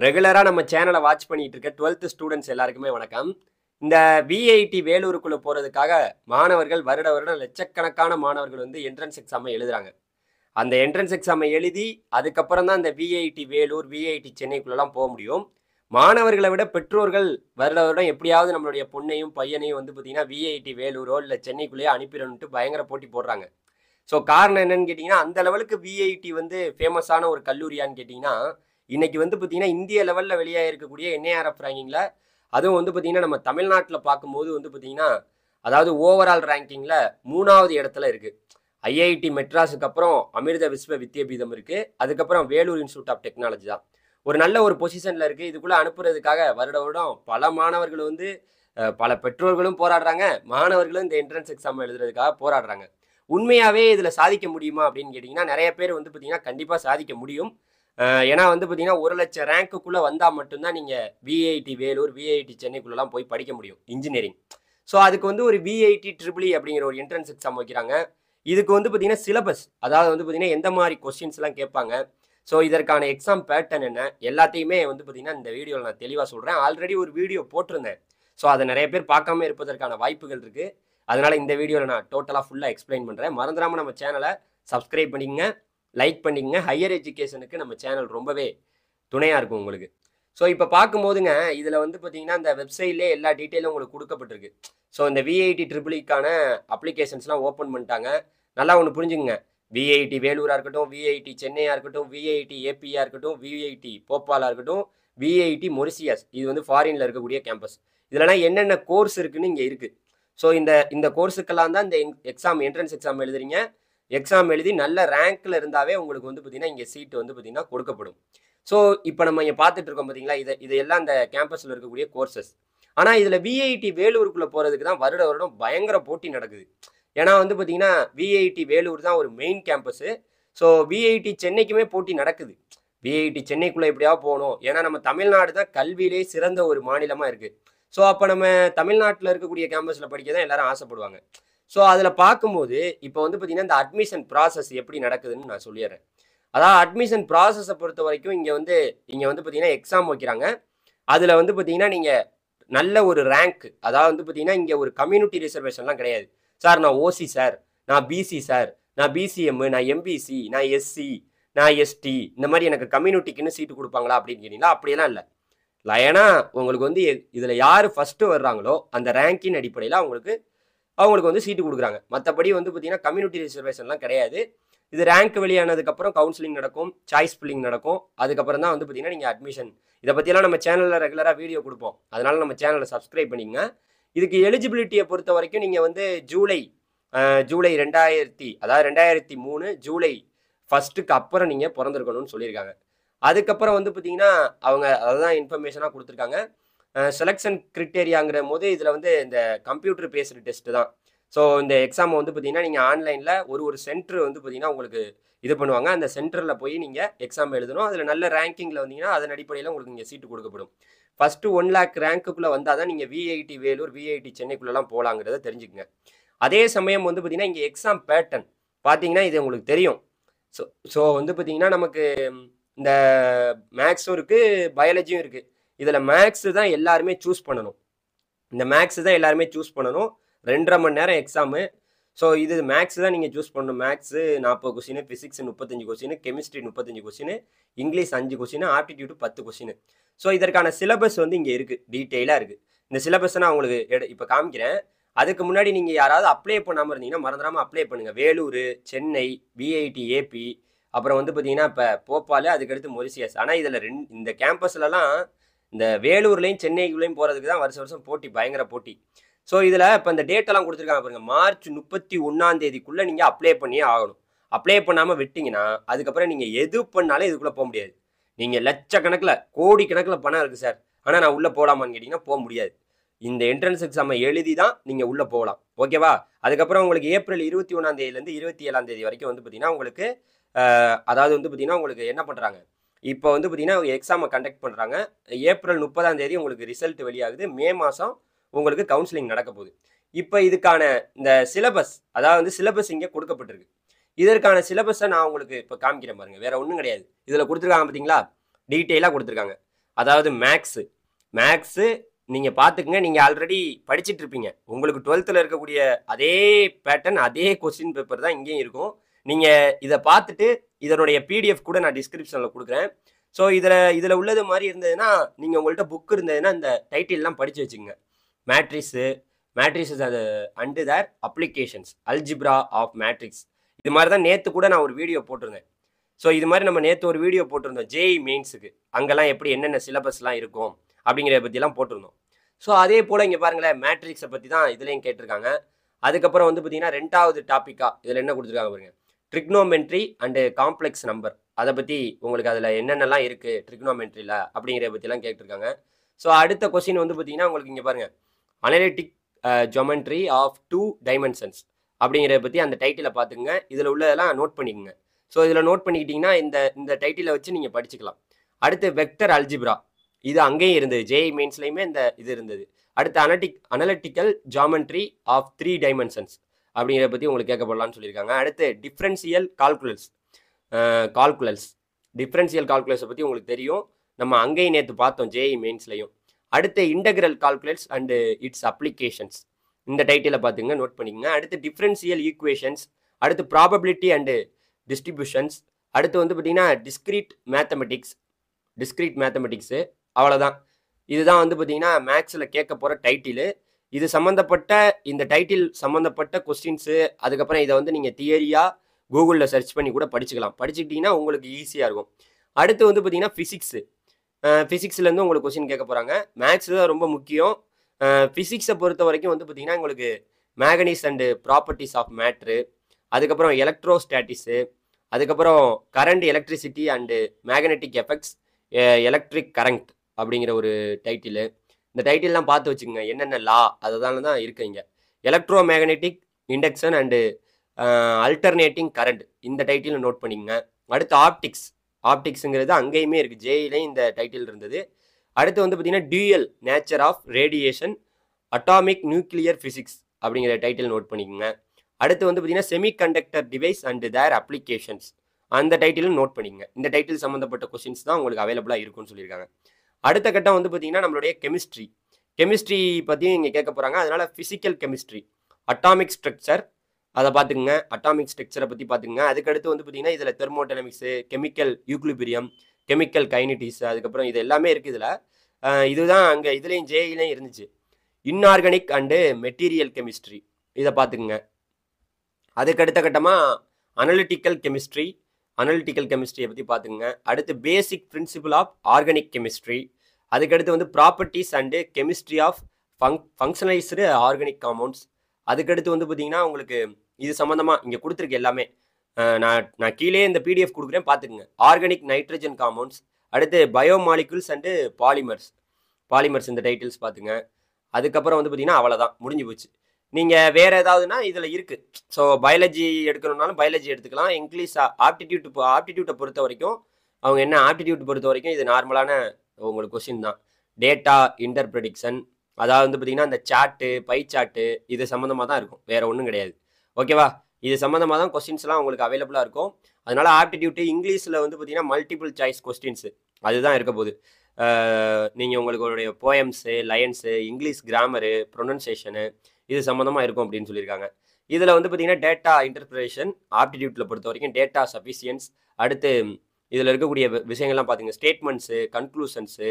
ரெகுலரா நம்ம சேனலை வாட்ச் பண்ணிட்டு இருக்க 12th ஸ்டூடெண்ட்ஸ் எல்லாருக்குமே வணக்கம். இந்த விஐடி வேலூருக்குள்ள போறதுக்காக மாணவர்கள் வருட வருடம் லட்சக்கணக்கான மாணவர்கள் வந்து என்ட்ரன்ஸ் எக்ஸாமை எழுதுறாங்க. அந்த என்ட்ரன்ஸ் எக்ஸாமை எழுதி அதுக்கப்புறம் தான் இந்த விஐடி வேலூர், விஐடி சென்னைக்குள்ளலாம் போக முடியும். மாணவர்களை விட பெற்றோர்கள் வருட வருடம் எப்படியாவது நம்மளுடைய பொண்ணையும் பையனையும் வந்து பார்த்தீங்கன்னா விஐடி வேலூரோ இல்லை சென்னைக்குள்ளேயோ அனுப்பிடணுன்ட்டு பயங்கர போட்டி போடுறாங்க. ஸோ காரணம் என்னன்னு கேட்டிங்கன்னா, அந்த லெவலுக்கு விஐடி வந்து ஃபேமஸான ஒரு கல்லூரியான்னு கேட்டிங்கன்னா, இன்னைக்கு வந்து பார்த்தீங்கன்னா, இந்திய லெவலில் வெளியாக இருக்கக்கூடிய என்ஐஆர்எஃப் ரேங்கிங்கில் அதுவும் வந்து பார்த்தீங்கன்னா, நம்ம தமிழ்நாட்டில் பார்க்கும்போது வந்து பார்த்தீங்கன்னா, அதாவது ஓவரால் ரேங்கிங்கில் 3வது இடத்துல இருக்குது. ஐஐடி மெட்ராஸுக்கு அப்புறம் அமிர்த விஸ்வ வித்யாபீடம் இருக்குது. அதுக்கப்புறம் வேலூர் இன்ஸ்டியூட் ஆஃப் டெக்னாலஜி தான். ஒரு நல்ல ஒரு பொசிஷனில் இருக்குது. இதுக்குள்ளே அனுப்புறதுக்காக வருட வருடம் பல மாணவர்கள் வந்து பல பெற்றோர்களும் போராடுறாங்க. மாணவர்களும் இந்த என்ட்ரன்ஸ் எக்ஸாம் எழுதுறதுக்காக போராடுறாங்க. உண்மையாகவே இதில் சாதிக்க முடியுமா அப்படின்னு கேட்டிங்கன்னா, நிறைய பேர் வந்து பார்த்தீங்கன்னா கண்டிப்பாக சாதிக்க முடியும். ஏன்னா வந்து பார்த்தீங்கன்னா 1,00,000 ரேங்க்குள்ளே வந்தால் மட்டும்தான் நீங்கள் விஐடி வேலூர், விஐடி சென்னைக்குள்ளெலாம் போய் படிக்க முடியும் இன்ஜினியரிங். ஸோ அதுக்கு வந்து ஒரு விஐடி ட்ரிபிள் அப்படிங்கிற ஒரு என்ட்ரன்ஸ் எக்ஸாம் வைக்கிறாங்க. இதுக்கு வந்து பார்த்தீங்கன்னா சிலபஸ், அதாவது வந்து பார்த்தீங்கன்னா எந்த மாதிரி கொஸ்டின்ஸ்லாம் கேட்பாங்க, ஸோ இதற்கான எக்ஸாம் பேட்டர்ன் என்ன, எல்லாத்தையுமே வந்து பார்த்தீங்கன்னா இந்த வீடியோவில் நான் தெளிவாக சொல்கிறேன். ஆல்ரெடி ஒரு வீடியோ போட்டிருந்தேன். ஸோ அதை நிறைய பேர் பார்க்காம இருப்பதற்கான வாய்ப்புகள் இருக்குது. அதனால் இந்த வீடியோவில் நான் டோட்டலாக ஃபுல்லாக எக்ஸ்பிளைன் பண்ணுறேன். மறந்துடாமல் நம்ம சேனலை சப்ஸ்கிரைப் பண்ணிக்கங்க, லைக் பண்ணிக்கங்க. ஹையர் எஜுகேஷனுக்கு நம்ம சேனல் ரொம்பவே துணையாக இருக்கும் உங்களுக்கு. ஸோ இப்போ பார்க்கும்போதுங்க, இதில் வந்து பார்த்தீங்கன்னா இந்த வெப்சைட்லேயே எல்லா டீட்டெயிலும் உங்களுக்கு கொடுக்கப்பட்டிருக்கு. ஸோ இந்த விஐடி ட்ரிபிளிக்கான அப்ளிகேஷன்ஸ்லாம் ஓப்பன் பண்ணிட்டாங்க. நல்லா ஒன்று புரிஞ்சுங்க, விஐடி வேலூராக இருக்கட்டும், விஐடி சென்னையாக இருக்கட்டும், விஐடி ஏபியாக இருக்கட்டும், விஐடி போபாலாக இருக்கட்டும், விஐடி மொரிசியஸ், இது வந்து ஃபாரினில் இருக்கக்கூடிய கேம்பஸ். இதெல்லாம் என்னென்ன கோர்ஸ் இருக்குன்னு இங்கே இருக்குது. ஸோ இந்த கோர்ஸுக்கெல்லாம் தான் இந்த எக்ஸாம் என்ட்ரன்ஸ் எக்ஸாம் எழுதுறீங்க. எக்ஸாம் எழுதி நல்ல ரேங்க்கில் இருந்தாவே உங்களுக்கு வந்து பார்த்தீங்கன்னா இங்கே சீட்டு வந்து பார்த்தீங்கன்னா கொடுக்கப்படும். ஸோ இப்போ நம்ம இங்கே பார்த்துட்டு இருக்கோம் பார்த்தீங்களா, இது எல்லாம் இந்த கேம்பஸில் இருக்கக்கூடிய கோர்சஸ். ஆனால் இதில் விஐடி வேலூருக்குள்ளே போகிறதுக்கு தான் வருட வருடம் பயங்கர போட்டி நடக்குது. ஏன்னா வந்து பார்த்தீங்கன்னா விஐடி வேலூர் தான் ஒரு மெயின் கேம்பஸு. ஸோ விஐடி சென்னைக்குமே போட்டி நடக்குது. விஐடி சென்னைக்குள்ளே எப்படியாவது போகணும், ஏன்னா நம்ம தமிழ்நாடு தான் கல்வியிலே சிறந்த ஒரு மாநிலமாக இருக்குது. ஸோ அப்போ நம்ம தமிழ்நாட்டில் இருக்கக்கூடிய கேம்பஸில் படிக்க தான் எல்லாரும் ஆசைப்படுவாங்க. ஸோ அதில் பார்க்கும்போது இப்போ வந்து பார்த்தீங்கன்னா இந்த அட்மிஷன் ப்ராசஸ் எப்படி நடக்குதுன்னு நான் சொல்லிடுறேன். அதாவது அட்மிஷன் ப்ராசஸை பொறுத்த வரைக்கும் இங்கே வந்து பார்த்தீங்கன்னா எக்ஸாம் வைக்கிறாங்க. அதில் வந்து பார்த்தீங்கன்னா நீங்கள் நல்ல ஒரு ரேங்க், அதாவது வந்து பார்த்தீங்கன்னா இங்கே ஒரு கம்யூனிட்டி ரிசர்வேஷன்லாம் கிடையாது. சார் நான் ஓசி சார், நான் பிசி சார், நான் பிசிஎம், நான் எம்பிசி, நான் எஸ்சி, நான் எஸ்டி, இந்த மாதிரி எனக்கு கம்யூனிட்டிக்குன்னு சீட்டு கொடுப்பாங்களா அப்படின்னு கேட்டிங்களா, அப்படியெல்லாம் இல்லை. ஏன்னா உங்களுக்கு வந்து இதில் யார் ஃபஸ்ட்டு வர்றாங்களோ அந்த ரேங்கின் அடிப்படையில் அவங்களுக்கு வந்து சீட்டு கொடுக்குறாங்க. மற்றபடி வந்து பார்த்தீங்கன்னா கம்யூனிட்டி ரிசர்வேஷன்லாம் கிடையாது. இது ரேங்க் வெளியானதுக்கப்புறம் கவுன்சிலிங் நடக்கும், சாய்ஸ் ஃபில்லிங் நடக்கும். அதுக்கப்புறம் தான் வந்து பார்த்தீங்கன்னா நீங்கள் அட்மிஷன். இதை பற்றியெல்லாம் நம்ம சேனலில் ரெகுலராக வீடியோ கொடுப்போம். அதனால் நம்ம சேனலை சப்ஸ்கிரைப் பண்ணிங்க. இதுக்கு எலிஜிபிலிட்டியை பொறுத்த வரைக்கும் நீங்கள் வந்து ஜூலை 2003 ஜூலை 1க்கு அப்புறம் நீங்கள் பிறந்திருக்கணும்னு சொல்லியிருக்காங்க. அதுக்கப்புறம் வந்து பார்த்தீங்கன்னா அவங்க அதுதான் இன்ஃபர்மேஷனாக கொடுத்துருக்காங்க. செலெக்ஷன் கிரிட்டேரியாங்கிற போது இதில் வந்து இந்த கம்ப்யூட்டர் பேஸ்டு டெஸ்ட்டு தான். ஸோ இந்த எக்ஸாமை வந்து பார்த்தீங்கன்னா நீங்கள் ஆன்லைனில் ஒரு சென்டர் வந்து பார்த்தீங்கன்னா உங்களுக்கு இது பண்ணுவாங்க. அந்த சென்டரில் போய் நீங்கள் எக்ஸாம் எழுதணும். அதில் நல்ல ரேங்கிங்கில் வந்தீங்கன்னா அதன் அடிப்படையில் உங்களுக்கு இங்கே சீட்டு கொடுக்கப்படும். ஃபஸ்ட்டு 1 லேக் ரேங்க்குள்ளே வந்தால் தான் நீங்கள் விஐடி வேலூர், விஐடி சென்னைக்குள்ளெல்லாம் போகலாங்கிறத தெரிஞ்சுக்கங்க. அதே சமயம் வந்து பார்த்தீங்கன்னா இங்கே எக்ஸாம் பேட்டர்ன் பார்த்தீங்கன்னா இது உங்களுக்கு தெரியும். ஸோ வந்து பார்த்தீங்கன்னா நமக்கு இந்த மேக்ஸும் இருக்குது, பயாலஜியும் இருக்குது. இதில் மேக்ஸு தான் எல்லாருமே சூஸ் பண்ணணும். 2.5 மணி நேரம் எக்ஸாமு. ஸோ இது மேக்ஸ் தான் நீங்கள் சூஸ் பண்ணணும். Maths 40 question, physics 35 question, chemistry 35 question, English 5 question, aptitude 10 question. So இதற்கான சிலபஸ் வந்து இங்கே இருக்குது, டீட்டெயிலாக இருக்குது. இந்த சிலபஸை நான் உங்களுக்கு இப்போ காமிக்கிறேன். அதுக்கு முன்னாடி நீங்கள் யாராவது அப்ளை பண்ணாமல் இருந்தீங்கன்னா மறந்துடாமல் அப்ளை பண்ணுங்கள். வேலூர், சென்னை, விஐடி ஏபி, அப்புறம் வந்து பார்த்தீங்கன்னா இப்போ போபால், அதுக்கடுத்து மொரிசியஸ். ஆனால் இதில் இந்த கேம்பஸ்லலாம் இந்த வேலூர்லேயும் சென்னைக்குள்ளேயும் போகிறதுக்கு தான் வருஷம் போட்டி, பயங்கர போட்டி. ஸோ இதில் இப்போ இந்த டேட்டெல்லாம் கொடுத்துருக்காங்க பாருங்கள். மார்ச் 31 நீங்கள் அப்ளை பண்ணியே ஆகணும். அப்ளை பண்ணாமல் விட்டிங்கன்னா அதுக்கப்புறம் நீங்கள் எது பண்ணாலும் இதுக்குள்ளே போக முடியாது. நீங்கள் லட்சக்கணக்கில் கோடிக்கணக்கில் பணம் இருக்குது சார், ஆனால் நான் உள்ளே போகலாமான்னு கேட்டிங்கன்னா போக முடியாது. இந்த என்ட்ரன்ஸ் எக்ஸாமை எழுதி தான் நீங்கள் உள்ளே போகலாம். ஓகேவா? அதுக்கப்புறம் உங்களுக்கு ஏப்ரல் 21 27 வரைக்கும் வந்து பார்த்தீங்கன்னா உங்களுக்கு அதாவது வந்து பார்த்தீங்கன்னா உங்களுக்கு என்ன பண்ணுறாங்க, இப்போ வந்து பார்த்தீங்கன்னா எக்ஸாமை கண்டக்ட் பண்ணுறாங்க. ஏப்ரல் 30 உங்களுக்கு ரிசல்ட் வெளியாகுது. மே மாதம் உங்களுக்கு கவுன்சிலிங் நடக்க போகுது. இப்போ இதுக்கான இந்த சிலபஸ், அதாவது வந்து சிலபஸ் இங்கே கொடுக்கப்பட்டிருக்கு. இதற்கான சிலபஸை நான் உங்களுக்கு இப்போ காமிக்கிறேன் பாருங்கள். வேறு ஒன்றும் கிடையாது. இதில் கொடுத்துருக்காங்க பார்த்தீங்களா, டீட்டெயிலாக கொடுத்துருக்காங்க. அதாவது மேக்ஸு நீங்கள் பார்த்துக்குங்க. நீங்கள் ஆல்ரெடி படிச்சுட்டு இருப்பீங்க. உங்களுக்கு 12th இருக்கக்கூடிய அதே பேட்டர்ன், அதே கொஸ்டின் பேப்பர் தான் இங்கேயும் இருக்கும். நீங்கள் இதை பார்த்துட்டு இதனுடைய பிடிஎஃப் கூட நான் டிஸ்கிரிப்ஷனில் கொடுக்குறேன். ஸோ இதில் உள்ளது மாதிரி இருந்ததுன்னா, நீங்கள் உங்கள்கிட்ட புக் இருந்ததுன்னா இந்த டைட்டில்லாம் படித்து வச்சுக்கோங்க. மேட்ரிக்ஸஸ் அது and their applications, algebra of matrix. இது மாதிரி தான் நேற்று கூட நான் ஒரு வீடியோ போட்டிருந்தேன். ஸோ இது மாதிரி நம்ம நேற்று ஒரு வீடியோ போட்டிருந்தோம் ஜேஇ மெயின்ஸுக்கு. அங்கெல்லாம் எப்படி என்னென்ன சிலபஸ்லாம் இருக்கும் அப்படிங்கிறத பற்றிலாம் போட்டிருந்தோம். ஸோ அதே போல் இங்கே பாருங்களேன், மேட்ரிக்ஸை பற்றி தான் இதுலேயும் கேட்டிருக்காங்க. அதுக்கப்புறம் வந்து பார்த்தீங்கன்னா 2வது டாப்பிக்காக இதில் என்ன கொடுத்துருக்காங்க பாருங்க, ட்ரிக்னோமெட்ரி அண்டு காம்ப்ளெக்ஸ் நம்பர். அதை பற்றி உங்களுக்கு அதில் என்னென்னலாம் இருக்குது ட்ரிக்னோமெட்ரியில் அப்படிங்கிறத பற்றிலாம் கேட்டிருக்காங்க. ஸோ அடுத்த கொஸ்டின் வந்து பார்த்தீங்கன்னா உங்களுக்கு இங்கே பாருங்கள், அனலிட்டிக் ஜோமெட்ரி ஆஃப் 2 டைமென்ஷன்ஸ் அப்படிங்கிறத பற்றி அந்த டைட்டிலை பார்த்துக்குங்க. இதில் உள்ளதெல்லாம் நோட் பண்ணிக்கோங்க. ஸோ இதில் நோட் பண்ணிக்கிட்டிங்கன்னா இந்த டைட்டிலை வச்சு நீங்கள் படிச்சுக்கலாம். அடுத்து வெக்டர் அல்ஜிப்ரா, இது அங்கேயும் இருந்தது, ஜேஇ மெயின்ஸ்லையுமே இந்த இது இருந்தது. அடுத்து அனலிட்டிக்கல் ஜாமெட்ரி ஆஃப் 3 டைமென்ஷன்ஸ் அப்படிங்கிறத பற்றி உங்களுக்கு கேட்கப்படலான்னு சொல்லியிருக்காங்க. அடுத்து டிஃப்ரென்ஷியல் கால்குலஸை பற்றி உங்களுக்கு தெரியும், நம்ம அங்கேயும் நேற்று பார்த்தோம் ஜேஇ மெயின்ஸ்லையும். அடுத்து integral calculus and it's applications, இந்த டைட்டிலை பார்த்துங்க, நோட் பண்ணிக்கோங்க. அடுத்து டிஃப்ரென்ஷியல் ஈக்குவேஷன்ஸ், அடுத்து ப்ராபபிலிட்டி அண்டு டிஸ்ட்ரிபியூஷன்ஸ், அடுத்து வந்து பார்த்தீங்கன்னா டிஸ்க்ரீட் மேத்தமெட்டிக்ஸு. அவ்வளோதான். இதுதான் வந்து பார்த்தீங்கன்னா மேக்ஸில் கேட்க போகிற டைட்டிலு. இது சம்மந்தப்பட்ட இந்த டைட்டில் சம்மந்தப்பட்ட கொஸ்டின்ஸு, அதுக்கப்புறம் இதை வந்து நீங்கள் தியரியாக கூகுளில் சர்ச் பண்ணி கூட படிச்சுக்கலாம். படிச்சுக்கிட்டிங்கன்னா உங்களுக்கு ஈஸியாக இருக்கும். அடுத்து வந்து பார்த்தீங்கன்னா ஃபிசிக்ஸ்லேருந்து உங்களுக்கு கொஸ்டின் கேட்க போகிறாங்க. மேக்ஸ் தான் ரொம்ப முக்கியம். ஃபிசிக்ஸை பொறுத்த வரைக்கும் வந்து பார்த்தீங்கன்னா உங்களுக்கு மேகனிஸ் அண்டு ப்ராப்பர்ட்டிஸ் ஆஃப் மேட்ரு, அதுக்கப்புறம் எலக்ட்ரோஸ்டாட்டிக்ஸு, அதுக்கப்புறம் current, electricity and magnetic effects, electric current அப்படிங்கிற ஒரு டைட்டிலு. இந்த டைட்டில்லாம் பார்த்து வச்சுக்கோங்க, என்னென்ன லா அதனால தான் இருக்குது இங்கே. Electro magnetic induction and alternating current, இந்த டைட்டில் நோட் பண்ணிக்கோங்க. அடுத்து ஆப்டிக்ஸுங்கிறது அங்கேயுமே இருக்குது, ஜேஇலையும் இந்த டைட்டில் இருந்தது. அடுத்து வந்து பார்த்தீங்கன்னா dual nature of radiation, atomic nuclear physics அப்படிங்கிற டைட்டில் நோட் பண்ணிக்கோங்க. அடுத்து வந்து பார்த்தீங்கன்னா semiconductor device and their applications, அந்த டைட்டிலும் நோட் பண்ணிக்கங்க. இந்த டைட்டில் சம்மந்தப்பட்ட கொஸ்டின்ஸ் தான் உங்களுக்கு அவைலபிளாக இருக்கும்னு சொல்லியிருக்காங்க. அடுத்த கட்டம் வந்து பார்த்தீங்கன்னா நம்மளுடைய கெமிஸ்ட்ரி பற்றியும் இங்கே கேட்க போகிறாங்க. அதனால் ஃபிசிக்கல் கெமிஸ்ட்ரி, அட்டாமிக் ஸ்ட்ரக்சர் அதை பார்த்துக்குங்க, அட்டாமிக் ஸ்ட்ரக்சரை பற்றி பார்த்துக்குங்க. அதுக்கடுத்து வந்து பார்த்தீங்கன்னா இதில் thermodynamics, chemical equilibrium, chemical kinetics, அதுக்கப்புறம் இது எல்லாமே இருக்குது இதில். இதுதான் அங்கே இதுலேயும் ஜேஇலையும் இருந்துச்சு. இன்ஆர்கானிக் அண்டு மெட்டீரியல் கெமிஸ்ட்ரி, இதை பார்த்துக்குங்க. அதுக்கடுத்த கட்டமாக அனலிட்டிக்கல் கெமிஸ்ட்ரியை பற்றி பார்த்துக்குங்க. அடுத்து basic principle of organic chemistry, அதுக்கடுத்து வந்து properties and chemistry of functionalised organic compounds. அதுக்கடுத்து வந்து பார்த்தீங்கன்னா உங்களுக்கு இது சம்மந்தமாக இங்கே கொடுத்துருக்கு எல்லாமே. நான் கீழே இந்த பிடிஎஃப் கொடுக்குறேன், பார்த்துக்குங்க. ஆர்கானிக் நைட்ரஜன் காம்பவுண்ட்ஸ், அடுத்து பயோமாலிகுல்ஸ் அண்டு பாலிமர்ஸ் இந்த டைட்டில்ஸ் பார்த்துங்க. அதுக்கப்புறம் வந்து பார்த்தீங்கன்னா அவ்வளோதான், முடிஞ்சு போச்சு. நீங்கள் வேறு ஏதாவதுனா இதில் இருக்குது. ஸோ பயாலஜி எடுக்கணுன்னாலும் பயாலஜி எடுத்துக்கலாம். இங்கிலீஷ் ஆப்டிடியூட்டை பொறுத்த வரைக்கும் அவங்க என்ன ஆப்டிடியூட் பொறுத்த வரைக்கும் இது நார்மலான உங்களுக்கு கொஸ்டின் தான். டேட்டா இன்டர்ப்ரெடிக்ஷன், அதாவது வந்து பார்த்தீங்கன்னா இந்த பை சார்ட்டு இது சம்மந்தமாக தான் இருக்கும், வேறு ஒன்றும் கிடையாது. ஓகேவா? இது சம்மந்தமாக தான் கொஸ்டின்ஸ்லாம் உங்களுக்கு அவைலபிளாக இருக்கும். அதனால் ஆப்டிடியூட்டு இங்கிலீஷில் வந்து பார்த்தீங்கன்னா மல்டிபிள் சாய்ஸ் கொஸ்டின்ஸு அதுதான் இருக்க போகுது. நீங்கள் உங்களுடைய போயம்ஸு, லயன்ஸு, இங்கிலீஷ் கிராமரு, ப்ரொனன்சியேஷனு இது சம்மந்தமாக இருக்கும் அப்படின்னு சொல்லியிருக்காங்க. இதில் வந்து பார்த்தீங்கன்னா டேட்டா இன்டர்பிரேஷன் ஆப்டிடியூட்டில் பொறுத்த வரைக்கும் டேட்டா சஃபிஷியன்ஸ், அடுத்து இதில் இருக்கக்கூடிய விஷயங்கள்லாம் பார்த்தீங்க, ஸ்டேட்மெண்ட்ஸு, கன்க்ளூஷன்ஸு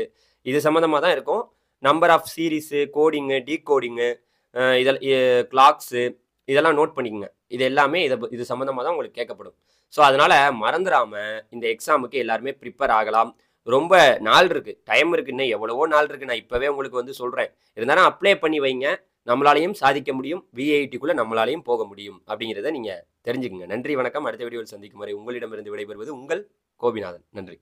இது சம்மந்தமாக தான் இருக்கும். Number of series, coding, decoding, clocks இதெல்லாம் நோட் பண்ணிக்கோங்க. இது எல்லாமே இது சம்மந்தமாக தான் உங்களுக்கு கேட்கப்படும். ஸோ அதனால் மறந்துடாமல் இந்த எக்ஸாமுக்கு எல்லாருமே ப்ரிப்பேர் ஆகலாம். ரொம்ப நாள் இருக்குது, டைம் இருக்குது, இன்னும் எவ்வளவோ நாள் இருக்குது. நான் இப்போவே உங்களுக்கு வந்து சொல்கிறேன். இருந்தாலும் அப்ளை பண்ணி வைங்க, நம்மளாலையும் சாதிக்க முடியும், விஐடிக்குள்ளே நம்மளாலையும் போக முடியும் அப்படிங்கிறத நீங்கள் தெரிஞ்சுக்கங்க. நன்றி, வணக்கம். அடுத்த வீடியோவில் சந்திக்கும் வரை உங்களிடமிருந்து விடைபெறுவது உங்கள் கோபிநாதன். நன்றி.